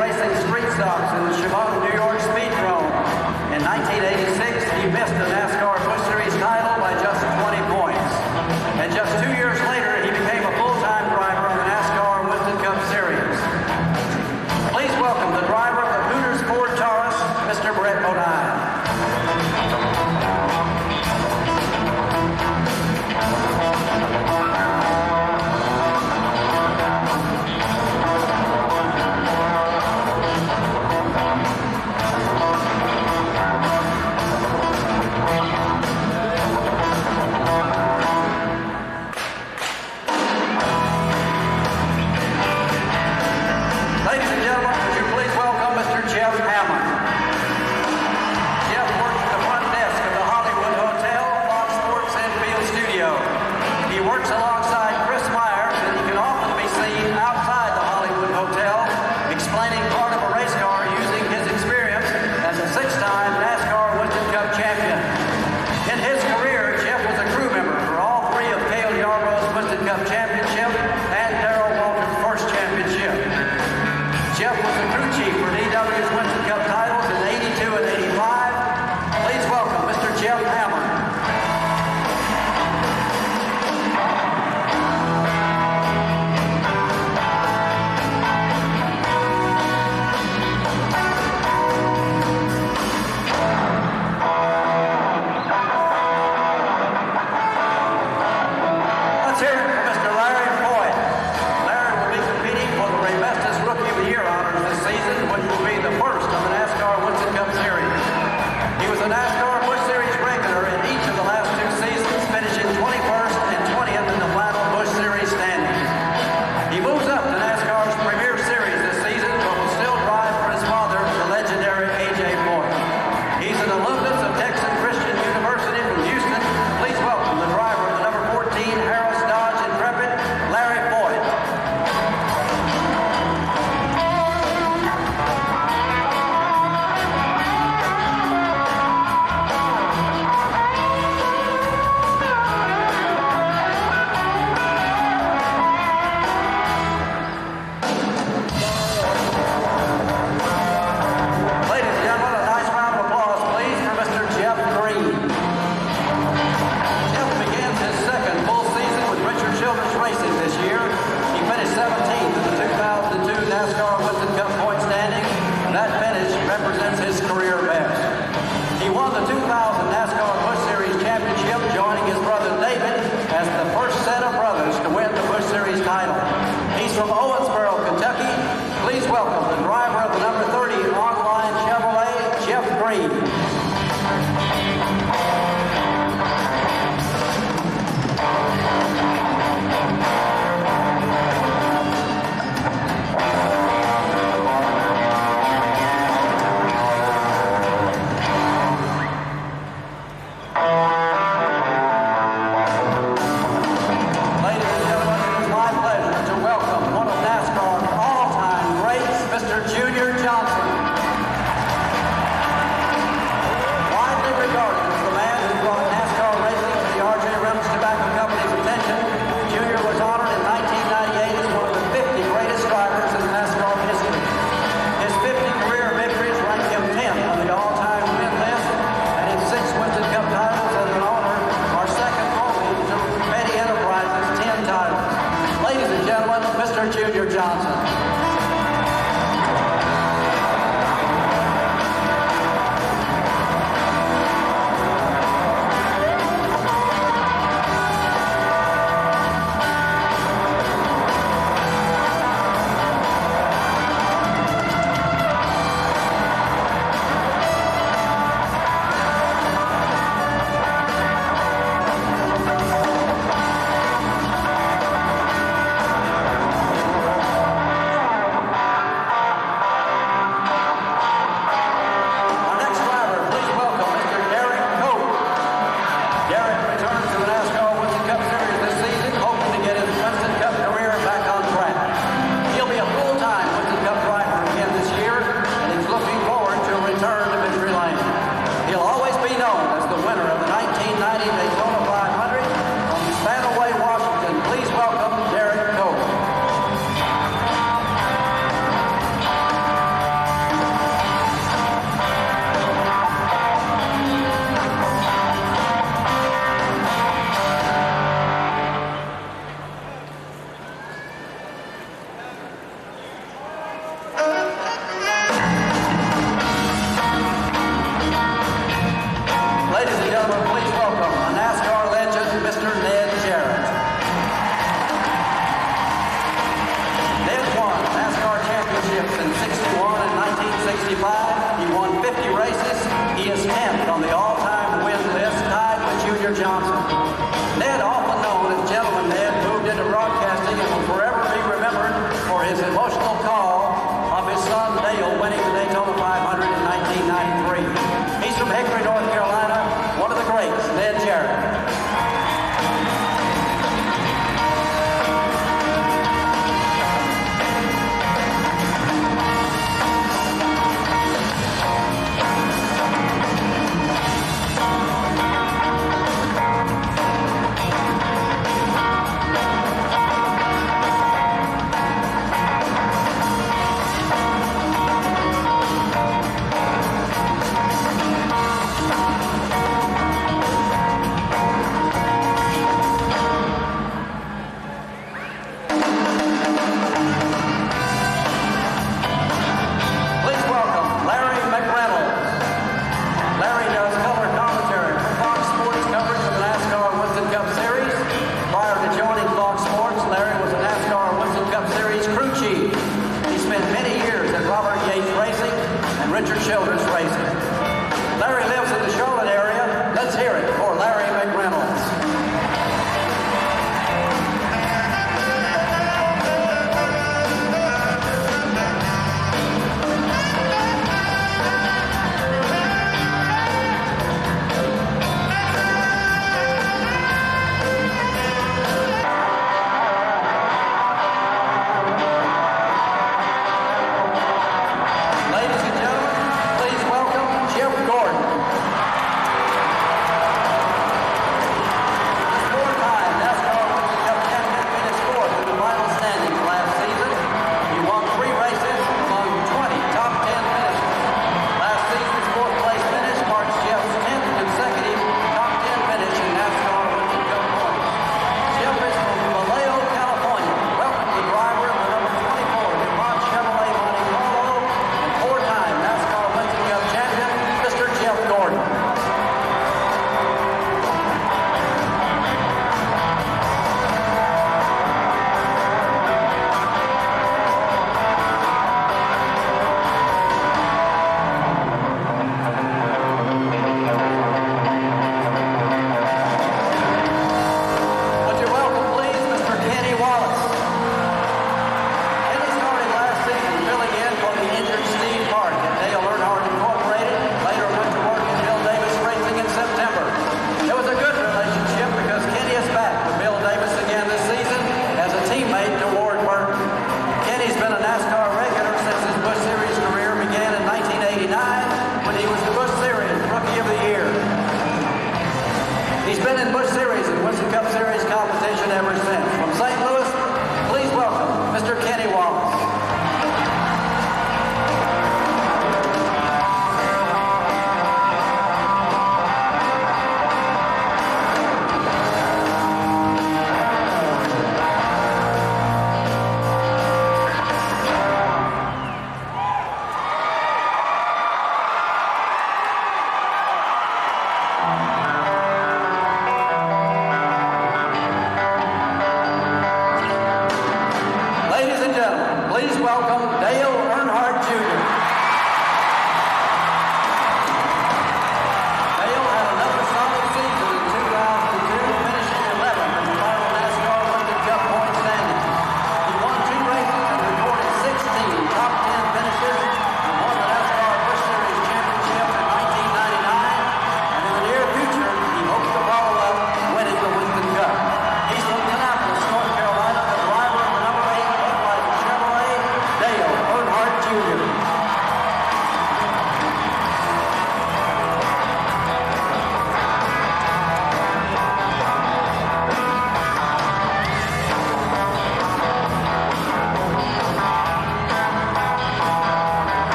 racing street stocks in the Shimano New York Speedrome. In 1986, he missed the Nascar Busch Series title by just 20 points. And just 2 years later, he became a full-time driver of the Nascar Winston Cup Series. Please welcome the driver of the Hooters Ford Taurus, Mr. Brett Bodine. First 1965, he won 50 races. He is 10th on the all-time win list, tied with Junior Johnson. Ned, often known as Gentleman Ned, moved into broadcasting and will forever be remembered for his emotional call of his son Dale winning the Daytona 500 in 1993. He's from Hickory, North Carolina, one of the greats, Ned Jarret. Children's racing. Larry lives in the Charlotte area. Let's hear it for Larry McReynolds.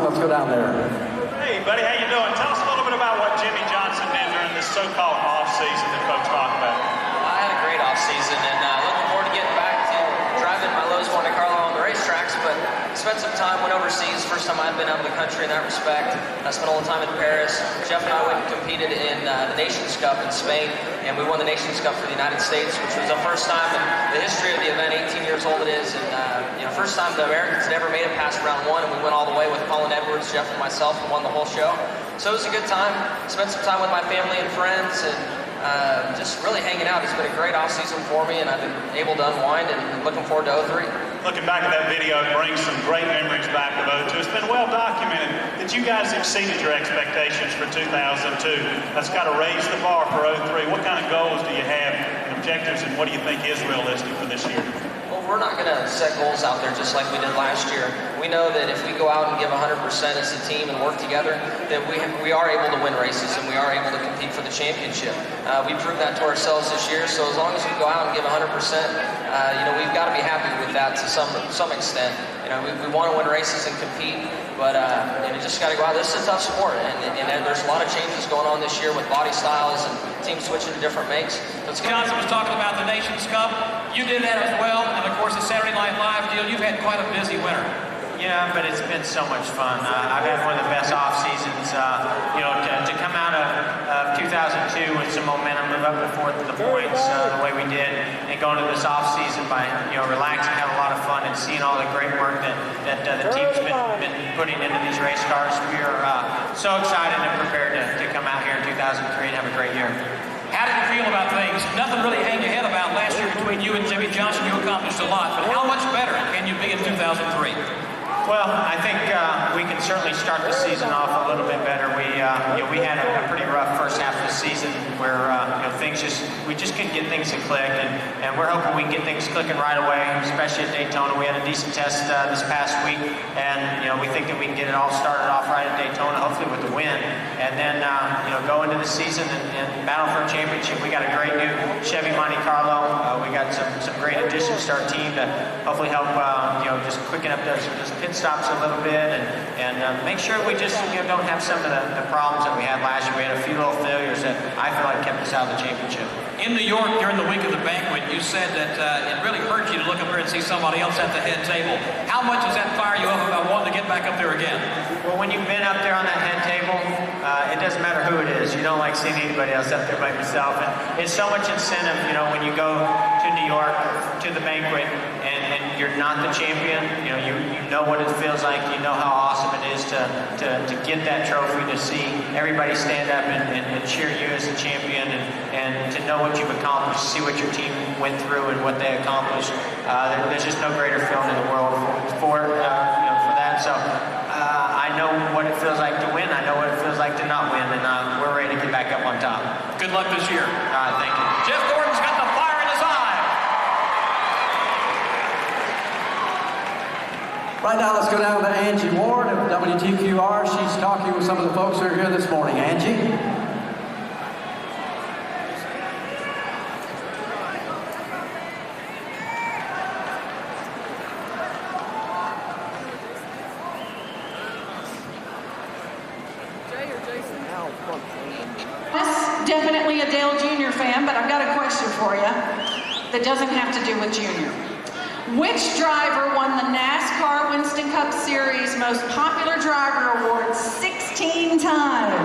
Let's go down there. Hey, buddy, how you doing? Tell us a little bit about what Jimmy Johnson did during this so-called off-season that folks talk about. I had a great off-season, and looking forward to getting back to driving my Lowe's Monte Carlo on the racetrack. racetracks, but spent some time, went overseas. First time I'd been out of the country in that respect. I spent a little time in Paris. Jeff and I went and competed in the Nations Cup in Spain, and we won the Nations Cup for the United States, which was the first time in the history of the event, 18 years old it is, and first time the Americans had ever made it past round one, and we went all the way with Colin Edwards, Jeff, and myself, and won the whole show. So it was a good time. Spent some time with my family and friends, and just really hanging out. It's been a great off-season for me, and I've been able to unwind and looking forward to 03. Looking back at that video, it brings some great memories back of 02. It's been well documented that you guys exceeded your expectations for 2002. That's got to raise the bar for 03. What kind of goals do you have and objectives, and what do you think is realistic for this year? Well, we're not going to set goals out there just like we did last year. We know that if we go out and give 100% as a team and work together, that we are able to win races and we are able to compete for the championship. We proved that to ourselves this year, so as long as we go out and give 100%, we've got to be happy with that to some extent. We want to win races and compete, but you just got to go out. This is a tough sport, and there's a lot of changes going on this year with body styles and teams switching to different makes. Johnson was talking about the Nations Cup. You did that as well, and of course the Saturday Night Live deal. You've had quite a busy winter. Yeah, but it's been so much fun. I've had one of the best off seasons. To come out of 2002 with some momentum, move up and forth to the points the way we did, and go into this off season by relaxing, having a lot of fun, and seeing all the great work that the team's been putting into these race cars. We are so excited and prepared to come out here in 2003 and have a great year. How did you feel about things? Nothing really hang your head about last year between you and Jimmy Johnson. You accomplished a lot, but how much better can you be in 2003? Well, I think we can certainly start the season off a little bit better. We had a pretty rough first half of the season where we just couldn't get things to click, and we're hoping we can get things clicking right away, especially at Daytona. We had a decent test this past week, and we think that we can get it all started off right at Daytona, hopefully with the win, and then go into the season and battle for a championship. We got a great new Chevy Monte Carlo. We got some great additions to our team to hopefully help just quicken up those pit stops a little bit, and make sure we just don't have some of the problems that we had last year. We had a few little failures that I feel like kept us out of the championship. In New York, during the week of the banquet, you said that it really hurt you to look up there and see somebody else at the head table. How much does that fire you up about wanting to get back up there again? Well, when you've been up there on that head table, it doesn't matter who it is. You don't like seeing anybody else up there by yourself. And it's so much incentive, when you go to New York, to the banquet, and you're not the champion, you know what it feels like. You know how awesome it is to get that trophy, to see everybody stand up and cheer you as a champion, and to know what you've accomplished, see what your team went through and what they accomplished. There's just no greater feeling in the world for that. So I know what it feels like to win. I know what it feels like to not win, and we're ready to get back up on top. Good luck this year. Thank you. Jeff Gordon's got the fire in his eye. Right now, let's go down to Angie Ward of WTQR. She's talking with some of the folks who are here this morning. Angie? Definitely a Dale Jr. fan, but I've got a question for you that doesn't have to do with Junior. Which driver won the NASCAR Winston Cup Series Most Popular Driver Award 16 times?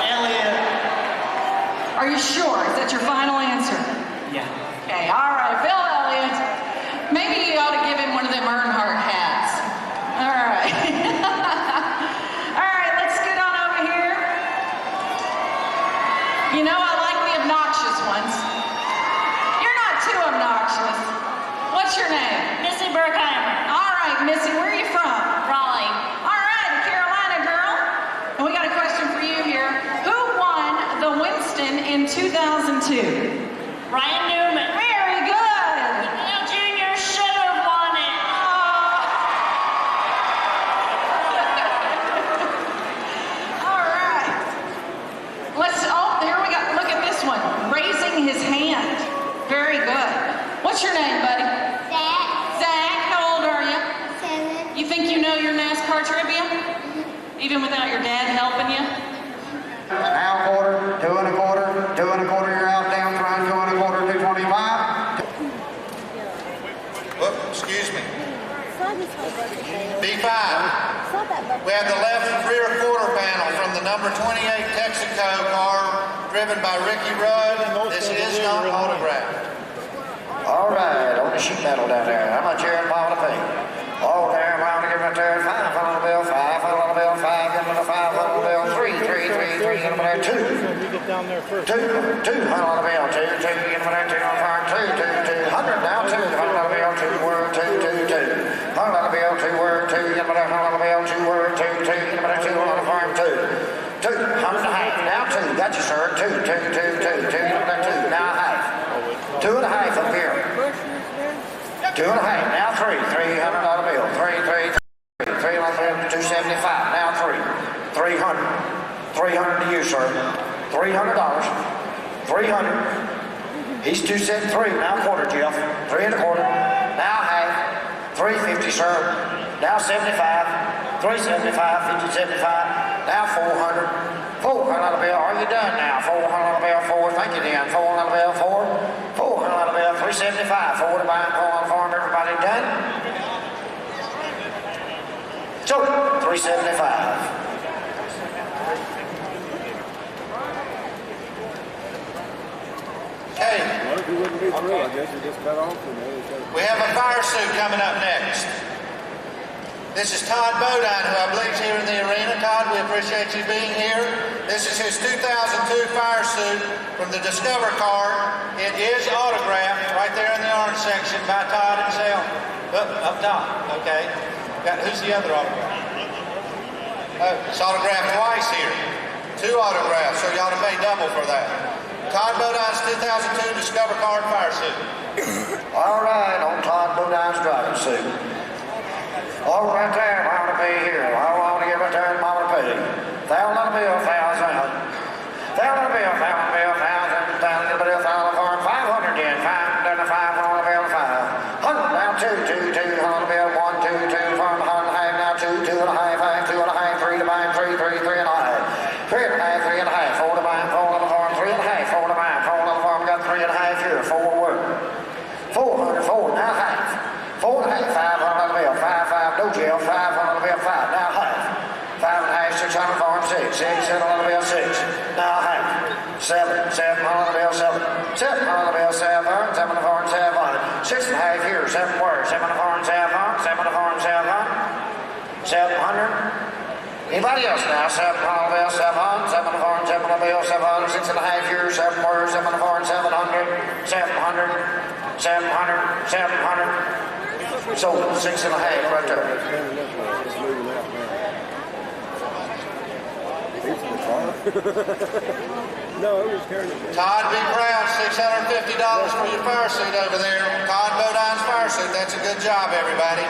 Elliott. Are you sure? Is that your final answer? Yeah. Okay, all right, Bill Elliott. Maybe you ought to give him one of them Earnhardt hats. All right. All right, let's get on over here. I like the obnoxious ones. You're not too obnoxious. What's your name? Missy Burkheimer. All right, Missy, where are you from? Raleigh. All right, a Carolina girl. And we got a question for you here. Who won the Winston in 2002? Ryan Newman. Very good. Junior should have won it. All right. Here we go. Look at this one. Raising his hand. Very good. What's your name, buddy? Zach. Zach, how old are you? 7. You think you know your NASCAR trivia? Even without your dad helping you? Now quarter, 2 1/4, 2 1/4, you're out, down front, 2 1/4, 225. Excuse me. B5. We have the left rear quarter panel from the number 28 Texaco car driven by Ricky Rudd. This is not autographed. All right, on the sheet metal down there. How much here in Paula P? Oh, there, I'm going to give it there. $5 bill, $5 bill, $5, give it a $5 bill, $3, give it there, $2. $2, $2 bill, $2, give it there, $2, $2 $200 now, $2 bill, $2 word, $2, $2, $2. $100 bill, $2 word, $2, give it there, $100 bill, $2 word, $2, $2, give it there, $2 on the farm, $2. $2, $100 and a half, now $2, got you, sir, $2, $2, $2, $2, give it there, $2, now a half. $2 and a half up here. $2 and a half, now $3, $300 bill, $3, $300 bill, $275, now $3, $300 to you, sir, $300, $300, he's $273, now quarter, Jeff, 3 and a quarter, now half, $350, sir, now $75, $375, $50, $75, now $400 bill, are you done now? $400 bill, $4, thank you, Dan, $400 bill, $4, $400 bill, $375, $4 to buy and pull on the farm, everybody done? So, $375. Okay. We have a fire suit coming up next. This is Todd Bodine, who I believe is here in the arena. Todd, we appreciate you being here. This is his 2002 fire suit from the Discover car. It is autographed right there in the orange section by Todd himself. Up top, okay. Who's the other autograph? Oh, it's autographed twice here. 2 autographs, so you ought to pay double for that. Todd Bodine's 2002 Discover car fire suit. All right, on Todd Bodine's driving suit. Oh, right there, I want to be here. I want to give it there in Mama P. $1,000 bill, $1,000. $1,000 bill, $1,000, $1,000 bill, $1,000 farm, $500 in, $500 bill, $5. $100 now, $200 bill, $1, $2, farm, $100 now, $2, $2 and a half, $2 and a half, $3 to buy, $3, $3 and a half, $3 and a half, $3 and a half, $4 to buy, $4 on the farm, $3 and a half, $4 to buy, $4 on the farm, got $3 and a half here, $4 work. $400, $4 now half. $4 and a half, $500 bill, $5, no jail, $500 bill, $5, now half. $5 and a half, $600 farm, $6, $700 bill, $6, now half. $700 bill, $7, $700 bill, $700, $700 farm, $700, $6 and a half here, $7 words, $700 farm, $700, $700 farm, $700, $700. Anybody else now? $700 bill, $700, $700 farm, $700 bill, $700, $6 and a half here, $7 words, $700 farm, $700, $700, $700, $700. So, 6 and a half right there. Todd, be proud. $650 for your fire suit over there. Todd Bodine's fire suit. That's a good job, everybody.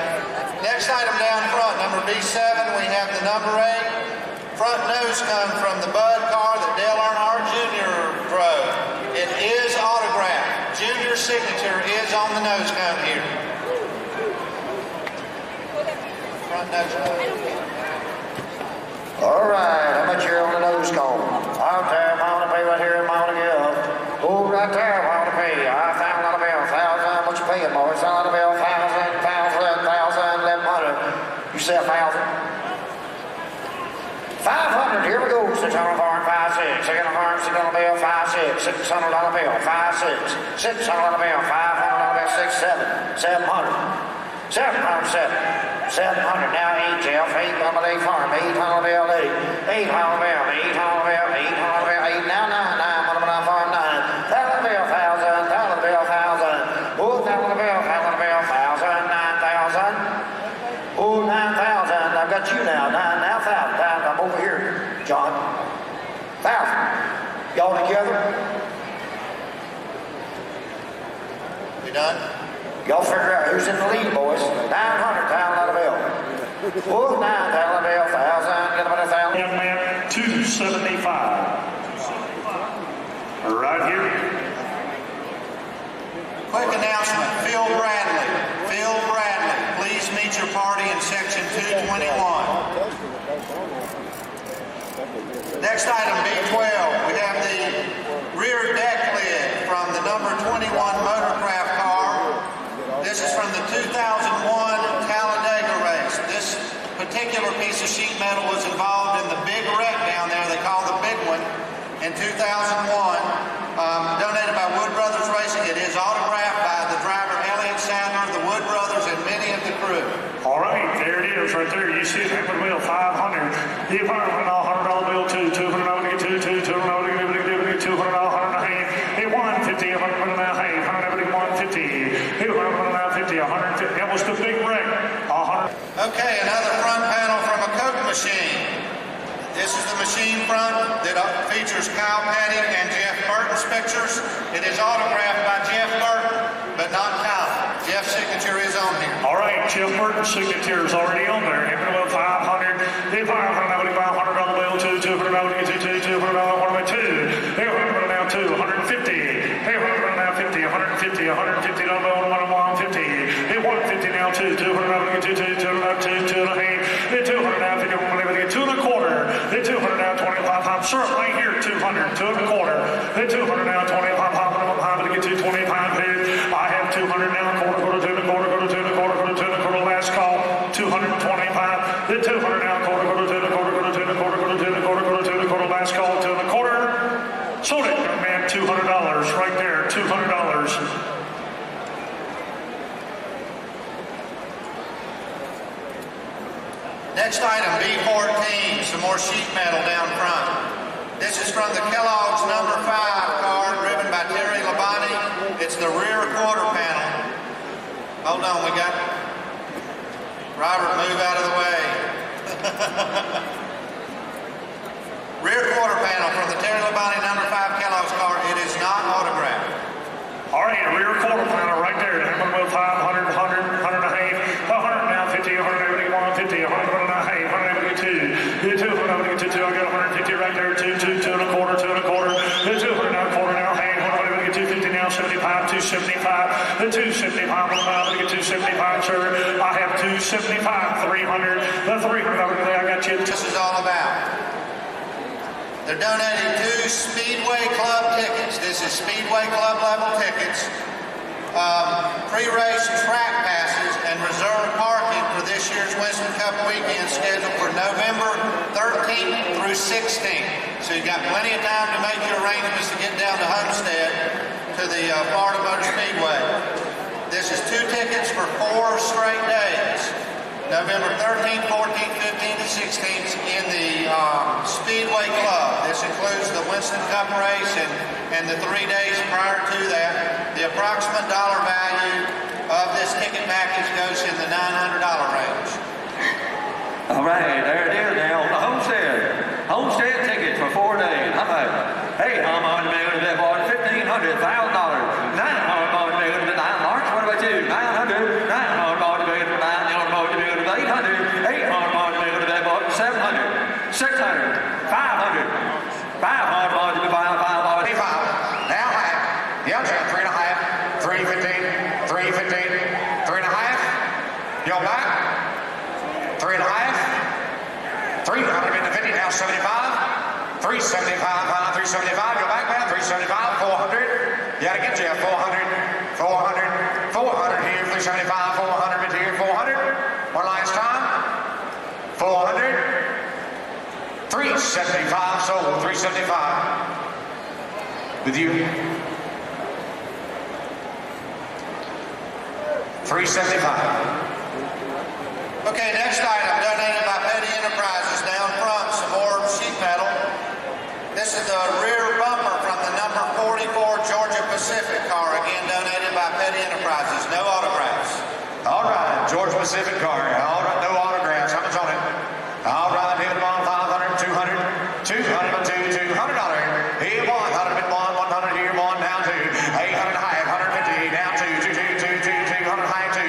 Next item down front, number B7, we have the number 8. Front nose cone from the Bud car that Dale Earnhardt Jr. drove. It is autographed. Junior's signature is on the nose cone here. All right, how much here on the nose cone? Out there, I want to pay right here, I want to give. Oh, right there, I want to pay. $1,000 bill, $1,000. What you paying, boys? $1,000 bill, $1,000, $1,000, $1,000. You say $1,000? $500. Here we go. $600 farm, 5, 6. $600 farm, $600 bill, 5, 6. $600 bill, 5, 6. $600 bill, $500 bill, 6, 7. $700. $700, now 8, Jeff, 8 on the day farm, $800 bill, 8, $800 bill, $800 bill, $800 bill, 8, now 9, $9 on the farm, 9, $1,000 bill, $1,000, $1,000 bill, $1,000, oh, $1,000 bill, $1,000 bill, $1,000, $9,000, oh, $9,000, I've got you now, 9, now $1,000, I'm over here, John, $1,000, y'all together? We done? Y'all figure out who's in the lead, boys. $900, $1,000 bill. Oh, $9,000 bill, $1,000, get about $1,000. Young man, 275. Right here. Quick announcement, Phil Bradley, please meet your party in section 221. Next item, B12, we have the rear deck lid from the number 21 Motorcraft car. This is from the 2001 Talladega race. This particular piece of sheet metal was involved in the big wreck down there, they call the big one, in 2001, donated by Wood Brothers Racing. It is autographed by the driver Elliott Sadler, the Wood Brothers, and many of the crew. All right, there it is right there. You see it, Hammer Wheel 500. The $100 bill, $200 to get $200 to get $200 $100 $150, $100 $150, $150, $150. That was the big wreck. Okay, another front panel from a Coke machine. This is the machine front that features Kyle Petty and Jeff Burton's pictures. It is autographed by Jeff Burton, but not Kyle. Jeff's signature is on here. All right, Jeff Burton's signature is already on there. Hammer Wheel 500. The $500 bill, $200 to get $200 $200 $2. $100 now $2, $150. $100 now $50, $150, $150 $150. $150 now $2, $200 to get $200 $200 now $50, $200 $2.25. The $200 now 25. I'm sure right here, $200, $2.25. The $200 now 25. To get to 25. I have $200 now, quarter, $2.25. Last call, $225. The $200 now, quarter, last call, $2.25. Sold it, young man, $200 right there, $200. Next item, B14, some more sheet metal down front. This is from the Kellogg's number 5 car, driven by Terry Labonte. It's the rear quarter panel. Hold on, we got Robert, move out of the way. Rear quarter panel from the Terry Labonte number 5 Kellogg's car. It is not autographed. All right, a rear quarter panel right there. Hammer Wheel 500, 100, 100 and a half, 100 now 50, 100, 150, 100 and a half, 100 get 2. The 200 now get 2. I got 150 right there. 2, 2, 2 and a quarter, 2 and a quarter. The 200 now quarter now half, 100 get 250 now 75, 275. The 275, I'm going to get 275, sir. I have 275, 300. The 300 over there, I got you. This is all about. They're donating 2 Speedway Club tickets. This is Speedway Club level tickets, pre-race track passes, and reserve parking for this year's Winston Cup weekend scheduled for November 13th through 16th. So you've got plenty of time to make your arrangements to get down to Homestead to the Florida Motor Speedway. This is 2 tickets for 4 straight days. November 13th, 14th, 15th, and 16th in the Speedway Club. This includes the Winston Cup race and the 3 days prior to that. The approximate dollar value of this ticket package goes in the $900 range. All right, there it is now on the Homestead. Homestead tickets for 4 days. How about it? Hey, I'm on the million that bought $1,500, $1,000, $900 on the million to $9 March. What about you? $900, $900 on the million to $9, $800, $800 on the million that bought $700, $600, $500, $500 on the $500. Now half. Yeah, 3.5, 315, 315, 3.5. Yo, back. 3.5. 350 now 75. 375, 375. Go back, man. 375, 400. You gotta get you 400, 400, 400 here. 375, 400 here, 400. One last time. 400. 375 sold. 375. With you. 375. Okay, next item, donated by Petty Enterprises down front, some more sheet metal. This is the rear bumper from the number 44 Georgia Pacific car, again donated by Petty Enterprises. No autographs. All right, Georgia Pacific car. All right, no autographs. How much on it? All right, David Bond, 500, 200, 200, $200. Here, 100, 100 here, 1 down 2, 800 high, 150 down 2, 200 high 2,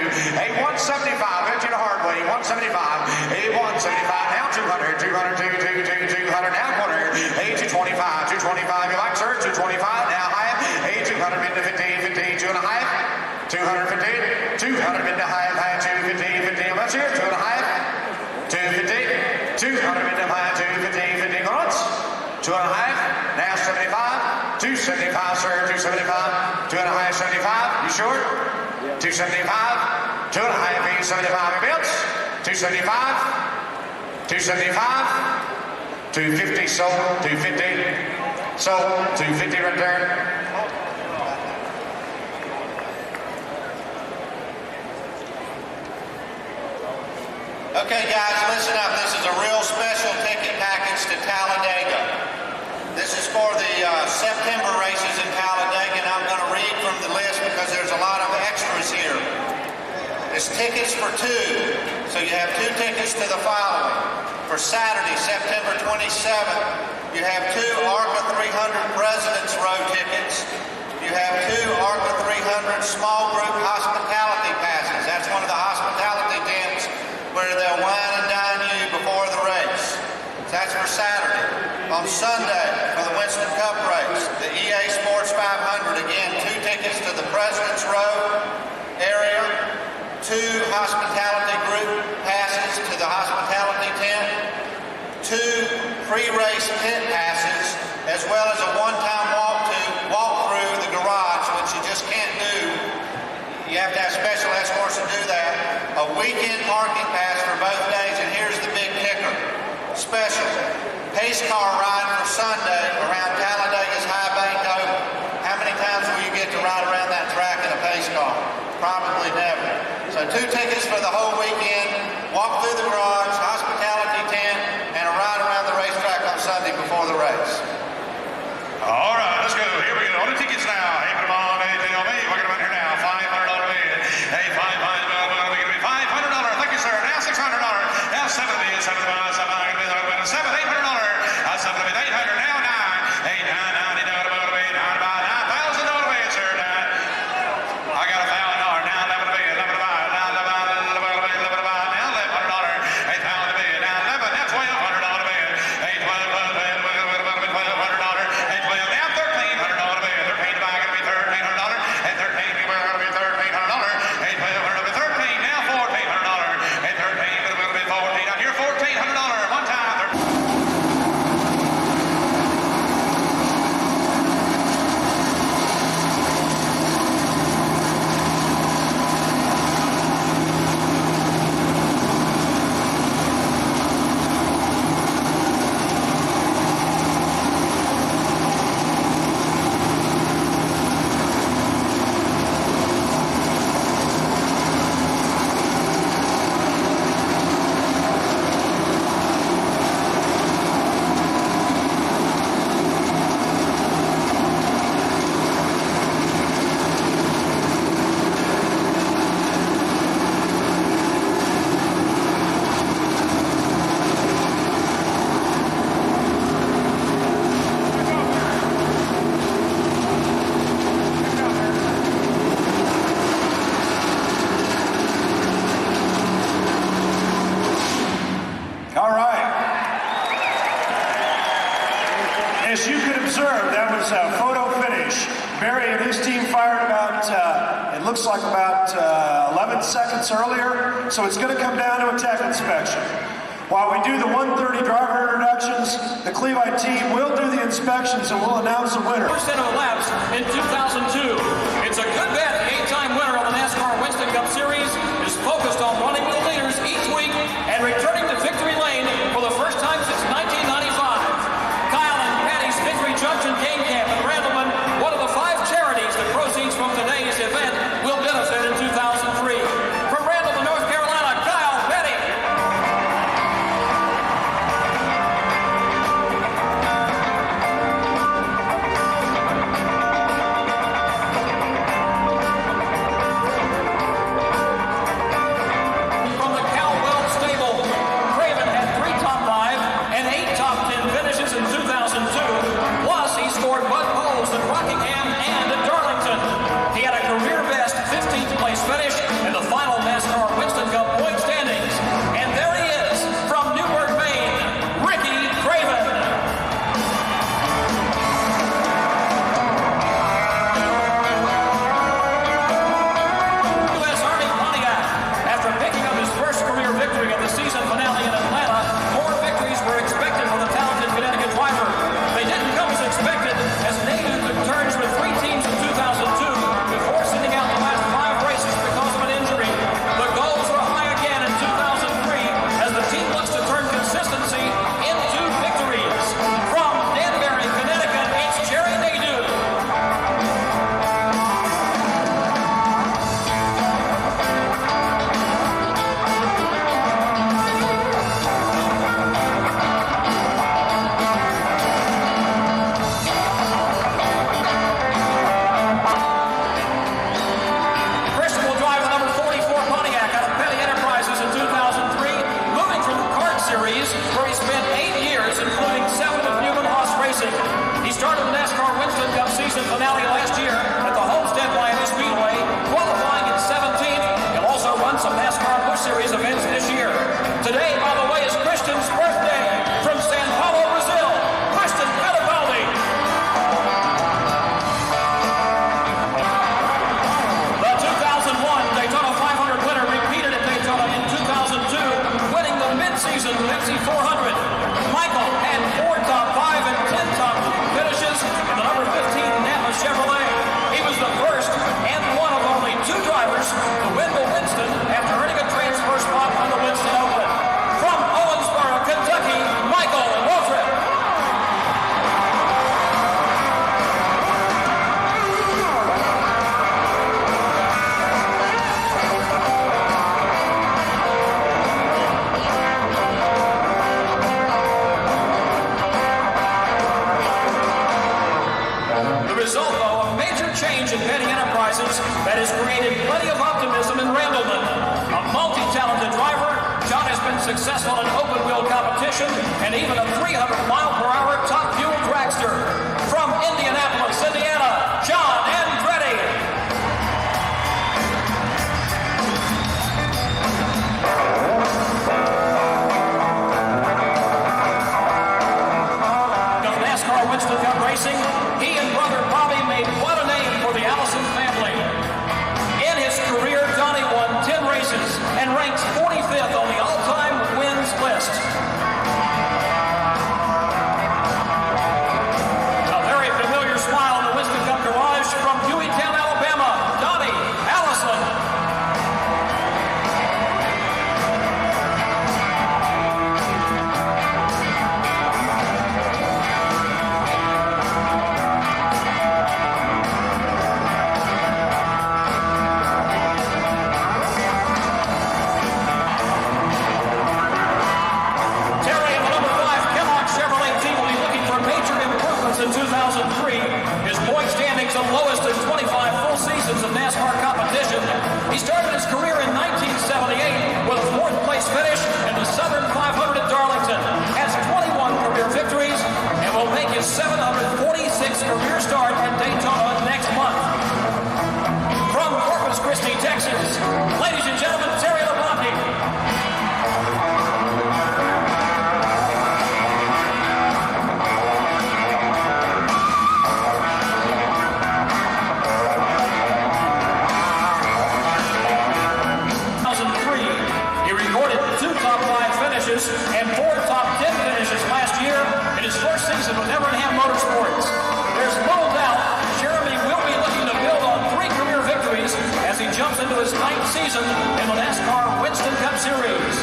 175. Bet you the hard way. 175, 175 now 200, 200 now quarter, 225, 225. You like, sir? 225 now high, 200 mid to 15, 2 and a half, 250, 200 mid to high, 250, 15. Let's hear 2 and a half, 250, 200 mid to high, 250, 15 once, 2 and a half, now 75, 275, sir, 275, 2 and a half, 75. You sure? 275, 2 and a half, 75 belts, 275, 275, 250 sold, 250 sold, 250 return. Okay, guys, listen up. This is a real special ticket package to Talladega. This is for the September races in Talladega, and I'm going to read from the list because there's a lot of extras here. It's tickets for two, so you have two tickets to the following. For Saturday, September 27th, you have two ARCA 300 President's Row tickets. You have two ARCA 300 small group hospitality passes. That's one of the hospitality tents where they'll wine and dine you before the race. That's for Saturday. On Sunday, for the Winston Cup race, the EA Sports 500, again, two tickets to the President's Row area, two hospitality group passes to the hospitality tent, two pre-race pit passes, as well as a one-time walk through the garage, which you just can't do. You have to have special escorts to do that. A weekend parking pass for both days, and here's the big kicker. Special pace car ride for Sunday around Talladega's High Bank Oval. How many times will you get to ride around that track in a pace car? Probably never. So two tickets for the whole weekend, walk through the garage, hospitality tent, and a ride around the racetrack on Sunday before the race. All right, let's go. Here we go. On the tickets now. Hey, come on. Hey, tell me. What about here now? $500 bid. Hey, $500. Thank you, sir. Now $600. Now $700. $700. $800. $700. $800. Now $900. $800. $9,000 bid, sir. I got $1,000. Now $11 bid. $11 bid. Now $11 bid. $11 bid. Now $1100. $8,000 bid. Now $11. Now $1,200 bid. $8,000 bid. As you could observe, that was a photo finish. Barry and his team fired about, it looks like about 11 seconds earlier, so it's going to come down to a tech inspection. While we do the 1:30 driver introductions, the Cleveland team will do the inspections and we'll announce the winner. First set of laps in 2002. It's a good bet. The 8-time winner of the Nascar Winston Cup Series is focused on running with the leaders each week and returning to victory lane for the first time since 1995. Kyle and Patty's Victory Junction Game Camp in Randleman, one of the 5 charities the proceeds from today's event will benefit in 2003. From Randleman, North Carolina, Kyle, Patty. NC 400. Michael had 4 top 5 and 10 top 10 finishes in the number 15 Napa Chevrolet. He was the first and one of only 2 drivers to win the Winston after earning a transfer spot on the Winston Open. From Owensboro, Kentucky, Michael Waltrip. The result, though, a major change in betting enterprises that has created plenty of optimism in Randleman. A multi-talented driver, John has been successful in open-wheel competition and even a 300-mile-per-hour top-fuel dragster. From Indianapolis, Indiana, John Andretti. Of NASCAR Winston Cup Racing, he and brother Bobby made quite a name for the Allison family. In his career, Donnie won 10 races and ranks 45th on the all-time wins list. A very familiar smile in the Winston Cup garage from Hueytown, Alabama, Donnie Allison. Terry and the number 5 Kellogg Chevrolet team will be looking for major improvements in 2003. His point standings the lowest in 25 full seasons of NASCAR competition. He started his career in 1978 with a 4th place finish in the Southern 500 at Darlington. Has 21 career victories and will make his 746th career start at Daytona next month. From Corpus Christi, Texas, ladies and gentlemen, Terry Labonte. He recorded 2 top 5 finishes and 4 top 10 finishes last year in his first season with Evernham Motorsports. There's little doubt Jeremy will be looking to build on 3 career victories as he jumps into his 9th season in the NASCAR Winston Cup Series.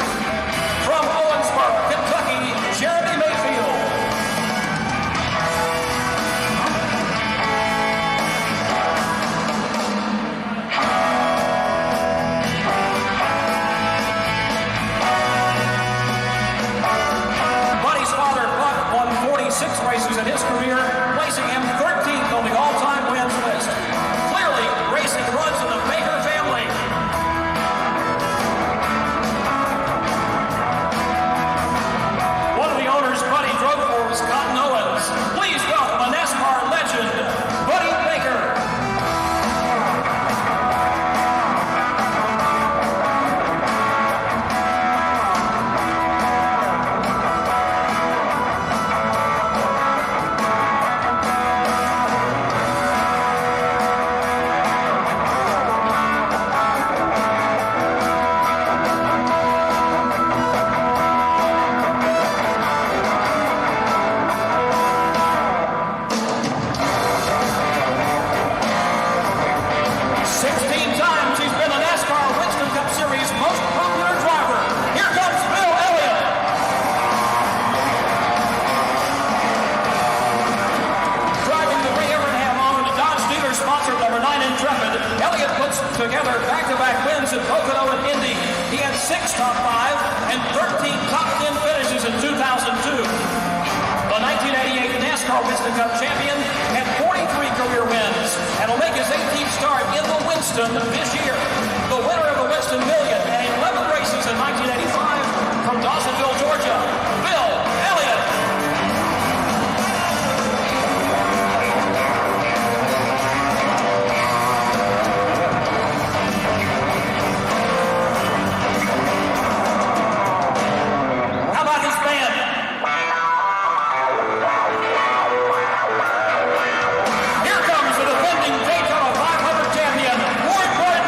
From Owensboro, Kentucky, Jeremy Mayfield. Buddy's father, Buck, won 46 races in his career, placing him 13th on the all-time wins list. Clearly, racing runs in the Baker family. One of the owners Buddy drove for was Cotton Owens. Please welcome a NASCAR legend, Buddy Baker. Together back-to-back wins in Pocono and Indy. He had 6 top 5 and 13 top 10 finishes in 2002. The 1988 NASCAR Winston Cup champion had 43 career wins and will make his 18th start in the Winston this year. The winner of the Winston Million and 11 races in 1985 from Dawsonville, Georgia, Bill Elliott. Here comes the defending Daytona 500 champion, Ward Burton.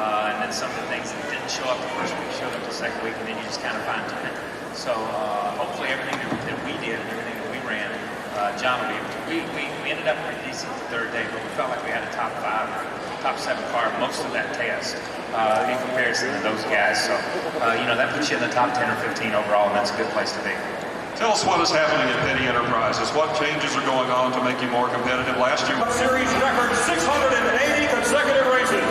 and then some of the things that didn't show up the first week showed up the second week, and then you just kind of fine-tune it. So hopefully everything that we did and everything that we ran, John will be able to. We ended up pretty decent the third day, but we felt like we had a top 5 or top 7 car most of that test in comparison to those guys. So, that puts you in the top 10 or 15 overall, and that's a good place to be. Tell us what is happening at Petty Enterprises. What changes are going on to make you more competitive? Last year, Series record 680 consecutive races.